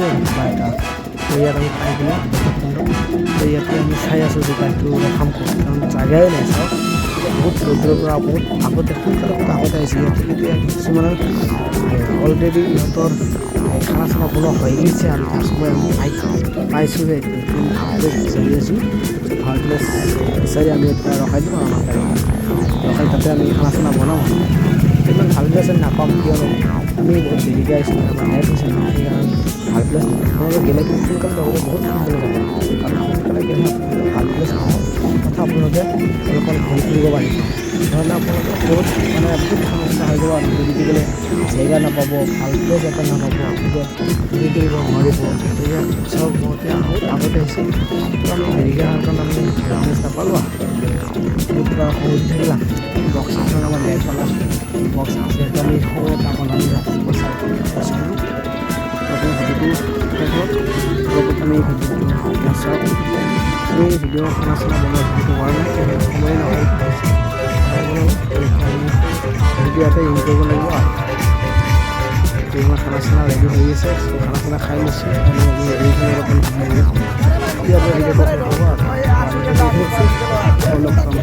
আছিলে কিবা এটা তো ইয়াত আমি পাই গ'লোঁ তো ইয়াতে আমি চাই আছোঁ দোকানটো ৰখাম ক'ত কাৰণ জাগাই নাই চাওক বহুত ৰ'দৰ পৰা বহুত আগতে সোনকালে বহুত আগতে আহিছে ইয়াতে এতিয়া কিছুমানে অলৰেডি ইহঁতৰ খানা চানা বনোৱা হৈ গৈছে আৰু তাৰ সময় আমি পাইছোঁহে ভাল প্লেচ বিচাৰি আছোঁ ভাল প্লেচ বিচাৰি আমি এটা ৰখাই দিম আৰু আমাৰ গাড়ী ৰখাই তাতে আমি খানা চানা বনাওঁ ইমান ভাল প্লেচ আমি নাপাম কিয়নো আমি বহুত দেৰিকৈ আহিছোঁ আমাৰ নেট হৈছে ন সেইকাৰণে ভাল প্লেচ আপোনালোকে গ'লে কিন্তু সোনকালে যাবলৈ বহুত সোনকালে যাব কাৰণ সোনকালে গ'লে ভাল প্লেচ পাওঁ তথা আপোনালোকে অলপমান ঘূৰি ফুৰিব পাৰিব নহ'লে আপোনালোকে বহুত বহুত সমস্যা হৈ যাব আৰু ঘূৰি গ'লে জেগা নাপাব ভাল প্লেচ এটা নাপাব ঘূৰি ফুৰিব নোৱাৰিব গতিকে চব বহুতে আগতে আহিছে তো আমি দেৰিকৈ অহাৰ কাৰণে আমি প্লেচ নাপালোঁ আৰু কিবা সৰু থাকিলা বক্স আছে আমাৰ নেট পালা বক্স আছে সেইটো আমি সৰু এটা বনালোঁ পইচা কৰিলোঁ আপুনি ভিডিঅ'টো আমি ভিডিঅ'টো চাওক আমি ভিডিঅ' খানা চানা বনোৱা ভিডিঅ'টো হোৱা নাই সময় নহয় ভিডিঅ' ইয়াতে ইউজ কৰিব লাগিব আৰু আমাৰ খানা চানা ৰেডি হৈ আছে খানা চানা খাই লৈছোঁ আৰু আমি এইখিনি অলপমান এতিয়া ভিডিঅ'টো হ'ব আৰু